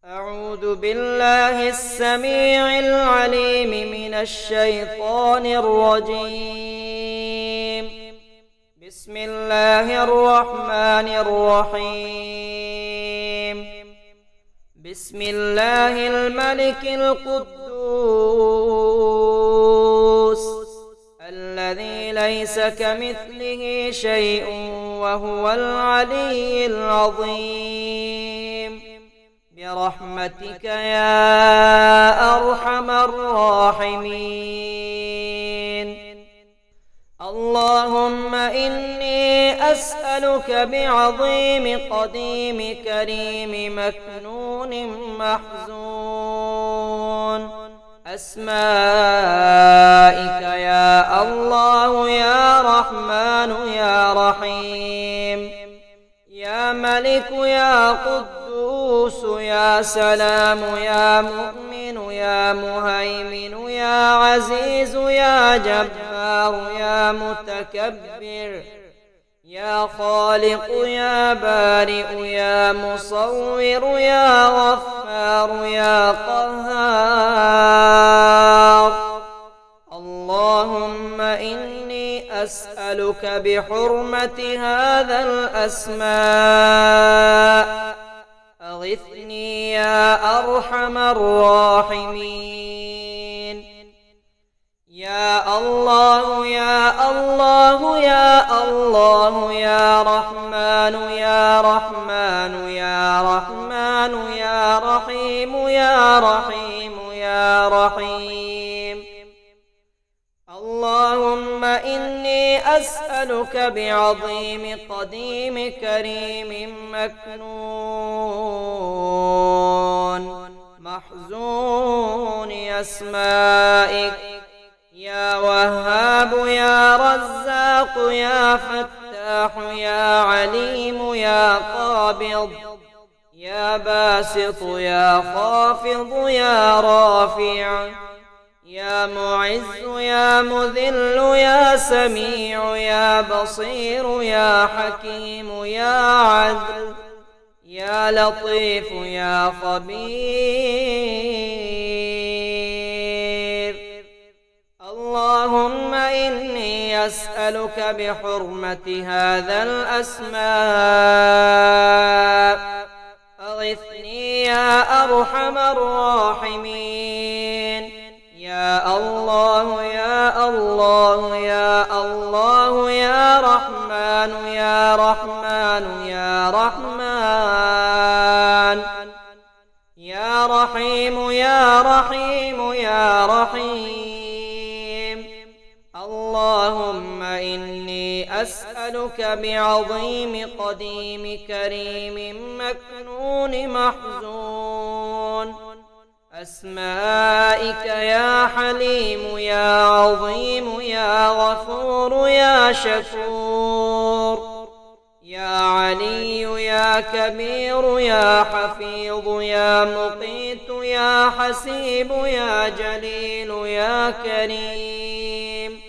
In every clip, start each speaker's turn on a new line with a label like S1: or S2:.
S1: أعوذ بالله السميع العليم من الشيطان الرجيم. بسم الله الرحمن الرحيم. بسم الله الملك القدوس الذي ليس كمثله شيء وهو العلي العظيم. برحمتك يا أرحم الراحمين. اللهم إني أسألك بعظيم قديم كريم مكنون محزون أسمائك يا الله يا رحمن يا رحيم يا ملك يا قدوس يا سلام يا مؤمن يا مهيمن يا عزيز يا جبار يا متكبر يا خالق يا بارئ يا مصور يا غفار يا قهار. اللهم إني أسألك بحرمة هذا الأسماء أغثني يا أرحم الراحمين. يا الله يا الله يا الله يا رحمن يا رحمن يا رحمن يا رحيم يا رحيم يا رحيم. اللهم إني أسألك بعظيم قديم كريم مكنون محزون أسمائك يا وهاب يا رزاق يا فتاح يا عليم يا قابض يا باسط يا خافض يا رافع يا معز يا مذل يا سميع يا بصير يا حكيم يا عدل يا لطيف يا خبير. اللهم إني أسألك بحرمة هذا الأسماء أغثني يا أرحم الراحمين. يا الله يا الله يا الله يا رحمن يا رحمن يا رحمن يا رحيم يا رحيم يا رحيم. اللهم إني أسألك بعظيم قديم كريم مكنون محزون أسمائك يا حليم يا عظيم يا غفور يا شكور يا علي يا كبير يا حفيظ يا مقيت يا حسيب يا جليل يا كريم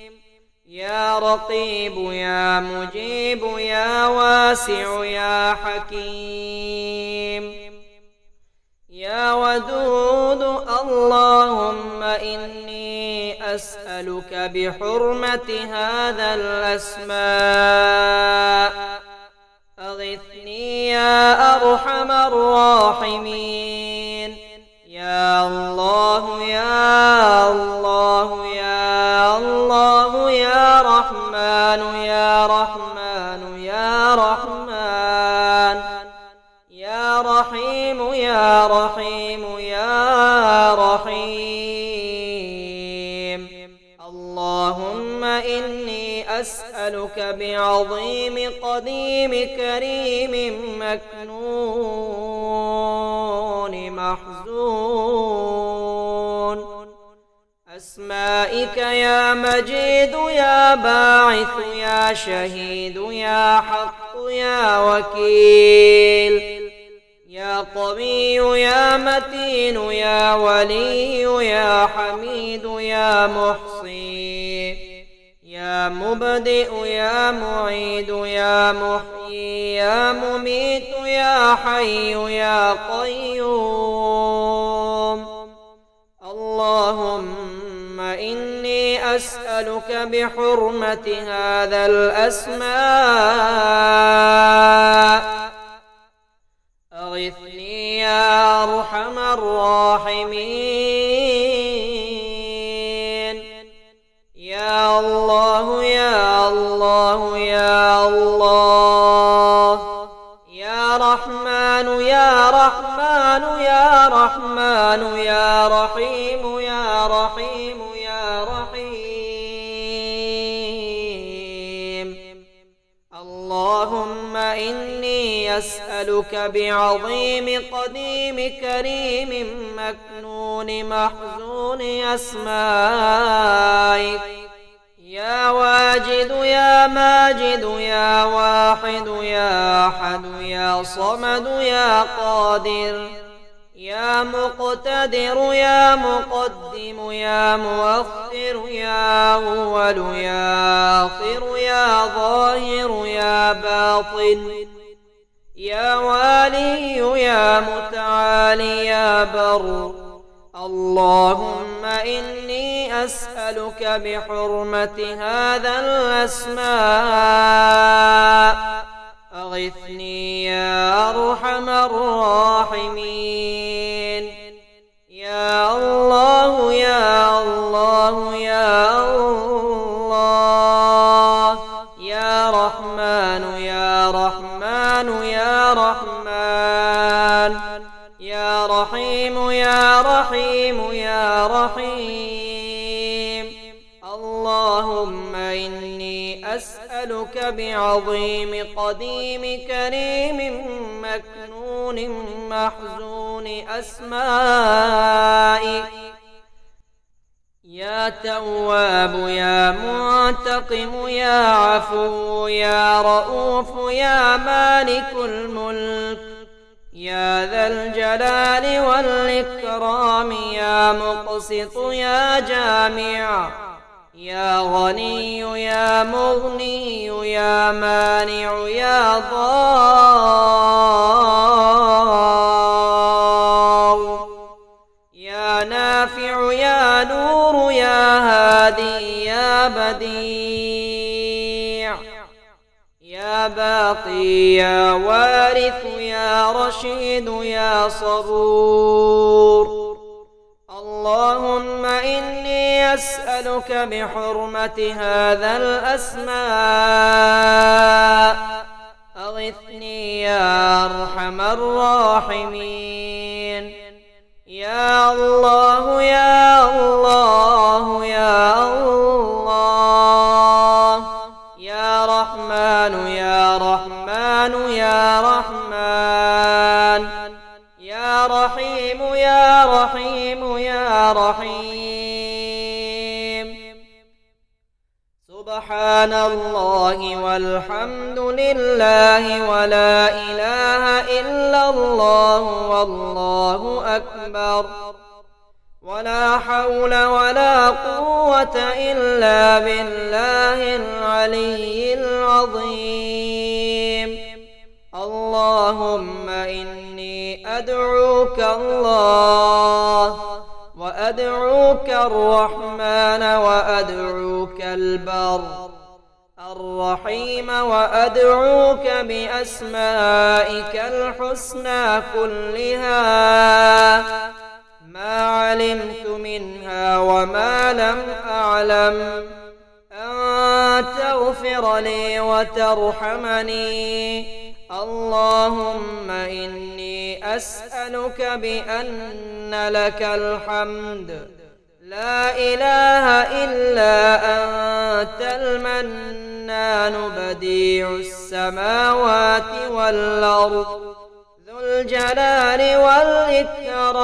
S1: يا رقيب يا مجيب يا واسع يا حكيم يا ودود. اللهم إني أسألك بحرمة هذا الأسماء أغثني يا أرحم الراحمين. يا الله يا الله يا الله يا رحمن يا رحمن يا رحمن يا رحيم يا رحيم يا رحيم. اللهم إني أسألك بعظيم قديم كريم مكنون محزون أسمائك يا مجيد يا باعث يا شهيد يا حق يا وكيل يا قوي يا متين يا ولي يا حميد يا محصي يا مبدئ يا معيد يا محيي يا مميت يا حي يا قيوم. أسألك بحرمة هذا الأسماء أغثني يا أرحم الراحمين. يا الله يا الله يا الله، يا رحمن يا رحمن يا رحمن يا رحيم يا رحيم يا رحيم. اللهم إني أسألك بعظيم قديم كريم مكنون محزون أسمائك، يا واجد يا ماجد يا واحد يا أحد يا صمد يا قادر، يا مقتدر يا مقدم يا مؤخر يا أول يا آخر يا ظاهر يا باطن، يا والي يا متعالي يا بر. اللهم إني أسألك بحرمة هذا الأسماء أغثني يا أرحم الراحمين. يا الله يا الله يا الله، يا رحمن يا رحمن يا رحمن، يا رحيم يا رحيم يا رحيم. اللهم إني أسألك بعظيم قديم كريم مكنون محزون أسمائك، يا تواب يا منتقم يا عفو يا رؤوف يا مالك الملك، يا ذا الجلال والإكرام يا مقسط يا جامع، يا غني يا مغني يا مانع يا ضار، يا نافع يا نور يا هادي يا بديع، يا باقي يا وارث يا رشيد يا صبور. اللهم إني أسألك بحرمة هذا الأسماء أغثني يا أرحم الراحمين. يا الله يا الله يا الله، يا رحمن يا رحمن يا رحمن، يا رحيم يا رحيم يا رحيم. سبحان الله والحمد لله ولا إله إلا الله والله أكبر، ولا حول ولا قوة إلا بالله العلي العظيم. اللهم إني أدعوك الله وأدعوك الرحمن وأدعوك البر الرحيم وأدعوك بأسمائك الحسنى كلها ما علمت منها وما لم أعلم، أن تغفر لي وترحمني. اللهم إني أسألك بأن لك الحمد لا إله إلا أنت المنان بديع السماوات والأرض ذو الجلال والإكرام،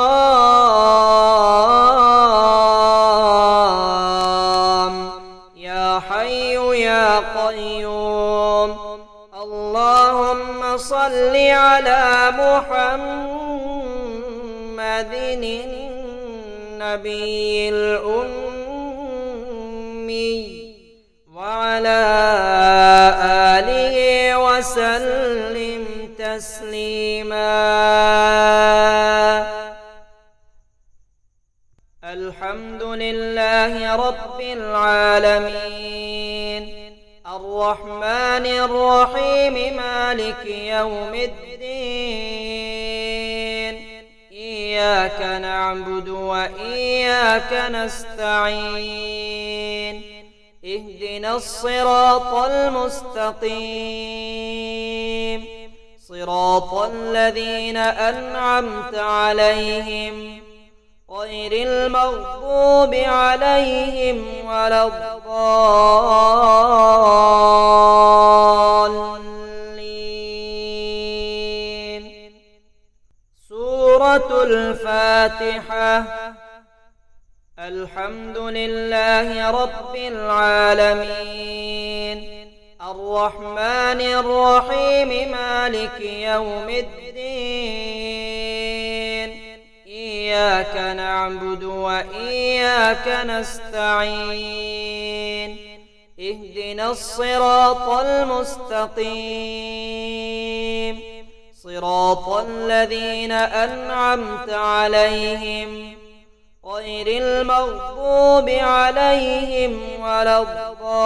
S1: يا حي يا قيوم. اللهم صل على محمد النبي الأمي وعلى آله وسلم تسليما. الحمد لله رب العالمين الرحمن الرحيم مالك يوم الدين إياك نعبد وإياك نستعين اهدنا الصراط المستقيم صراط الذين أنعمت عليهم غير المغضوب عليهم ولا الضالين. سورة الفاتحة. الحمد لله رب العالمين الرحمن الرحيم مالك يوم الدين إياك نعبد وإياك نستعين اهدنا الصراط المستقيم صراط الذين أنعمت عليهم غير المغضوب عليهم ولا الضالين.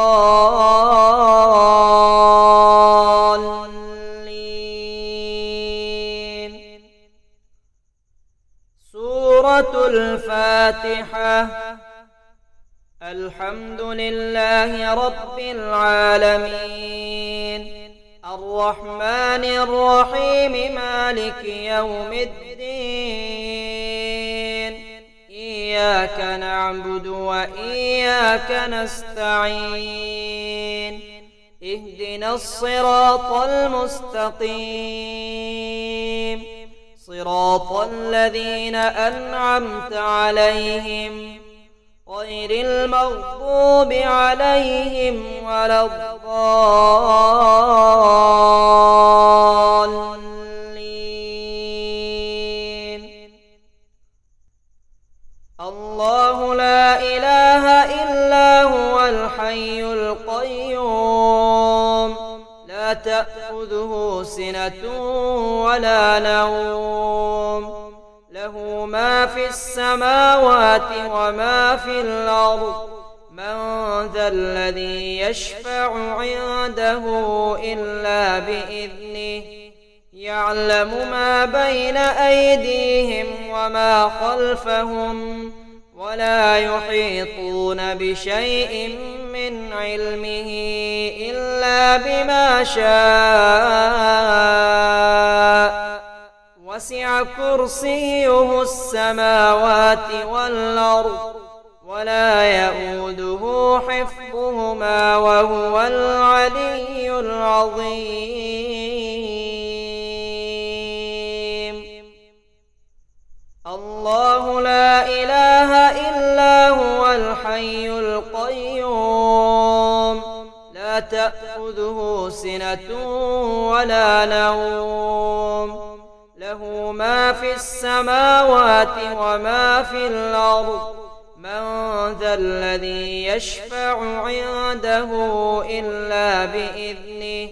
S1: سورة الفاتحة. الحمد لله رب العالمين الرحمن الرحيم مالك يوم الدين إياك نعبد وإياك نستعين اهدنا الصراط المستقيم صراط الذين أنعمت عليهم غير المغضوب عليهم ولا الضالين. الله لا إله إلا هو الحي القيوم لا تأخذه سنة ولا نوم له ما في السماوات وما في الأرض من ذا الذي يشفع عنده إلا بإذنه يعلم ما بين أيديهم وما خلفهم ولا يحيطون بشيء من علمه إلا بما شاء وسع كرسيه السماوات والأرض ولا يؤوده حفظهما وهو العلي العظيم. الله لا إله إلا هو الحي القيوم لا تأخذه سنة ولا نوم له ما في السماوات وما في الأرض من ذا الذي يشفع عنده إلا بإذنه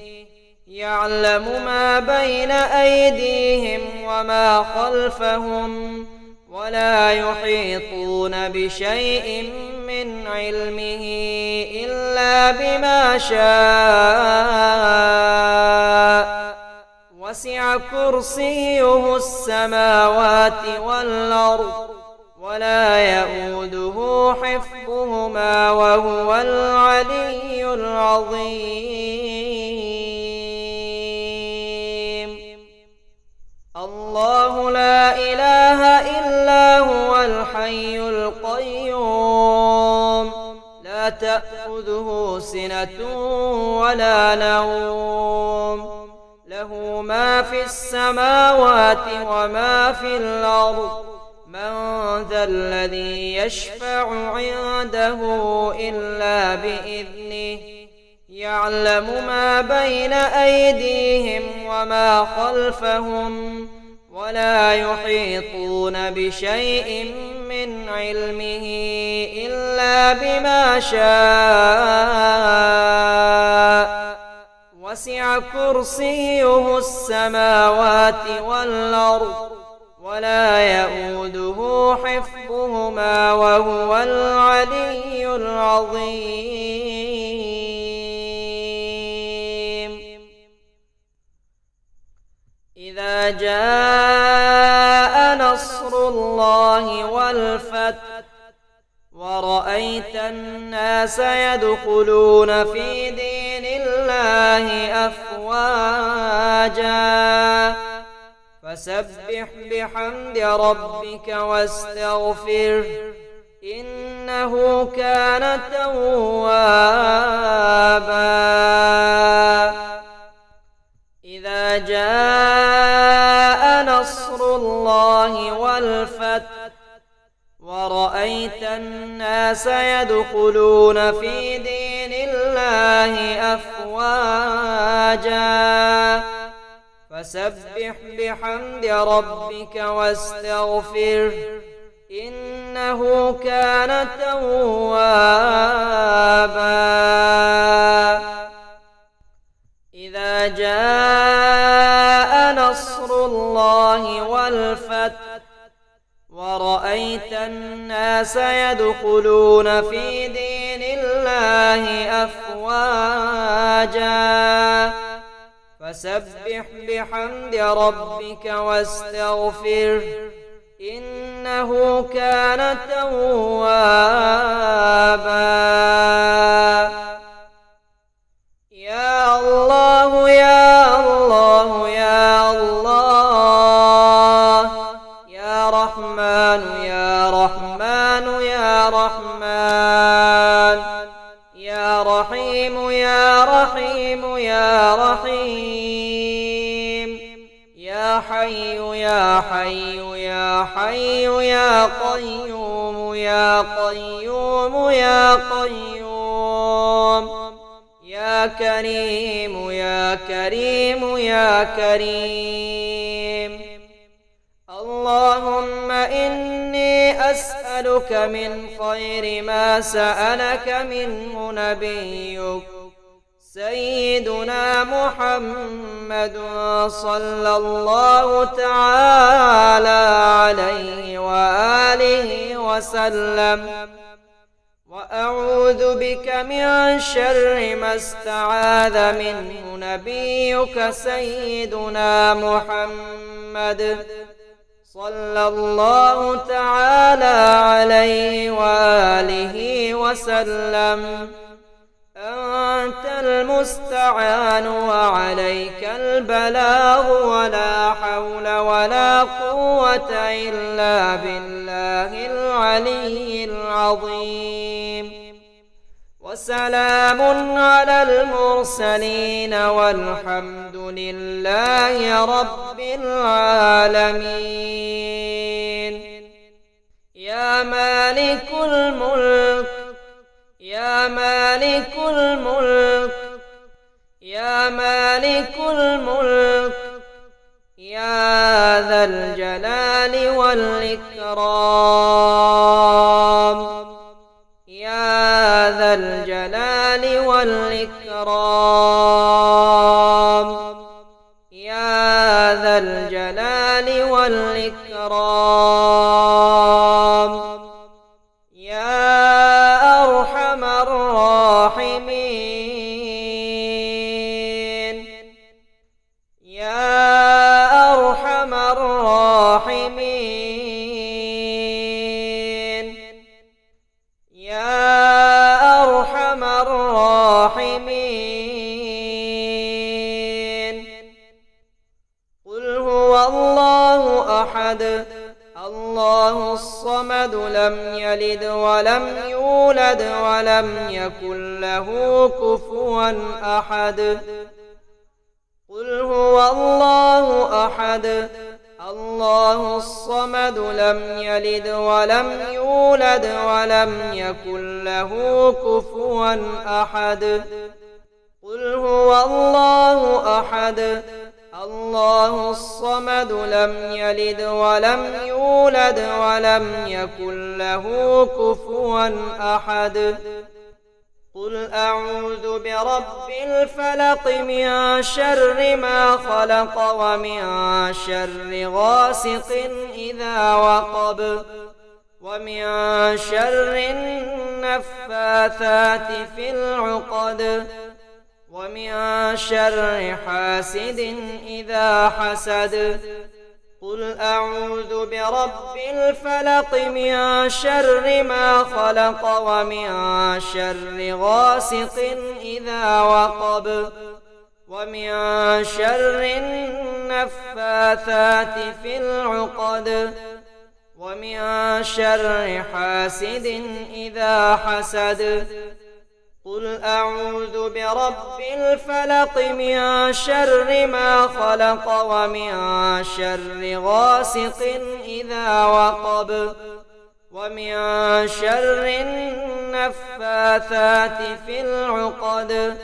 S1: يعلم ما بين أيديهم وما خلفهم ولا يحيطون بشيء من علمه إلا بما شاء وسع كرسيه السماوات والأرض ولا يؤوده حفظهما وهو العلي العظيم. الله لا إله إلا هو الحي القيوم لا تأخذه سنة ولا نوم له ما في السماوات وما في الأرض من ذا الذي يشفع عنده إلا بإذنه يعلم ما بين أيديهم وما خلفهم ولا يحيطون بشيء من علمه إلا بما شاء وسع كرسيه السماوات والأرض ولا يؤوده حفظهما وهو العلي العظيم. إذا جاء نصر الله والفتح ورأيت الناس يدخلون في دين الله أفواجا فسبح بحمد ربك واستغفره إنه كان توابا. إذا جاء نصر الله والفتح ورأيت الناس يدخلون في دين الله أفواجا فسبح بحمد ربك واستغفره إنه كان توابا. إذا جاء نصر الله والفتح ورأيت الناس يدخلون في دين الله أفواجا فسبح بحمد ربك واستغفره إنه كان توابا. يا الله يا الله يا الله يا رحمن يا رحمن يا رحمن يا رحيم يا رحيم يا رحيم يا حي يا حي يا حي يا قيوم يا قيوم يا قيوم يا كريم يا كريم يا كريم. اللهم إني أسألك من خير ما سألك منه نبيك سيدنا محمد صلى الله تعالى عليه وآله وسلم، وأعوذ بك من شر ما استعاذ منه نبيك سيدنا محمد صلى الله تعالى عليه وآله وسلم. أنت المستعان وعليك البلاغ ولا حول ولا قوة إلا بالله العلي العظيم. وسلام على المرسلين والحمد لله رب العالمين. يا مالك الملك يا مالك الملك يا مالك الملك يا ذا الجلال والإكرام يا ذا الجلال والإكرام يا ذا الجلال والإكرام يا أرحم الراحمين يا أرحم الراحمين يا أرحم الراحمين. قل هو الله أحد الله الصمد لم يلد ولم يولد ولم يكن له كفوا أحد. قل هو الله أحد الله الصمد لم يلد ولم يولد ولم يكن له كفوا أحد. قل هو الله أحد الله الصمد لم يلد ولم يولد ولم يكن له كفوا أحد. قل أعوذ برب الفلق من شر ما خلق ومن شر غاسق إذا وقب ومن شر النفاثات في العقد ومن شر حاسد إذا حسد قل أعوذ برب الفلق من شر ما خلق ومن شر غاسق إذا وقب ومن شر النفاثات في العقد ومن شر حاسد إذا حسد قل أعوذ برب الفلق من شر ما خلق ومن شر غاسق إذا وقب ومن شر النفاثات في العقد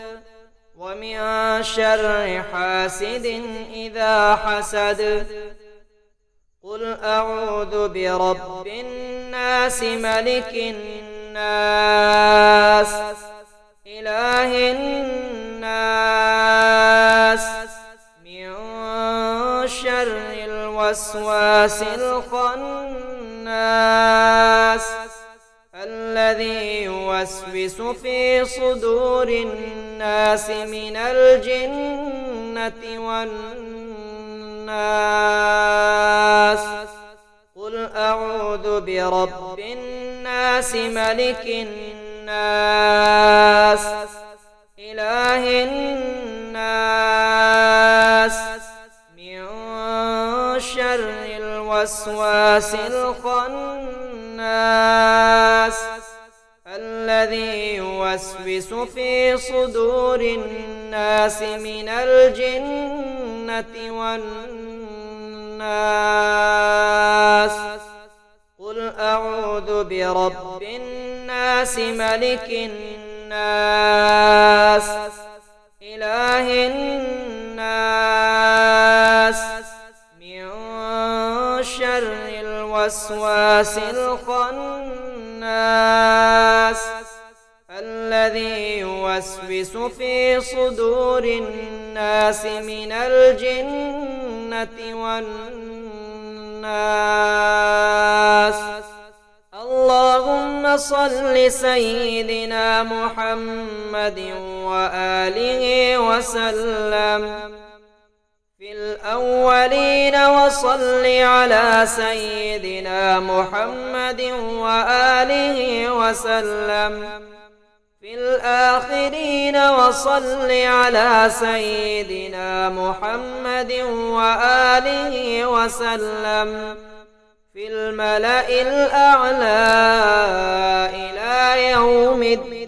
S1: ومن شر حاسد إذا حسد قل أعوذ برب الناس ملك الناس إله الناس من شر الوسواس الخناس الذي يوسوس في صدور الناس من الجنة والناس قل أعوذ برب الناس ملك الناس إله الناس من شر الوسواس الخناس الذي يوسوس في صدور الناس من الجنة والناس قل أعوذ برب الناس ملك الناس إله الناس من شر الوسواس الخناس الذي يوسوس في صدور الناس من الجنة والناس اللهم صل سيدنا محمد وآله وسلم في الأولين وصل على سيدنا محمد وآله وسلم في الآخرين وصل على سيدنا محمد وآله وسلم في الملأ الأعلى إلى يوم الدين.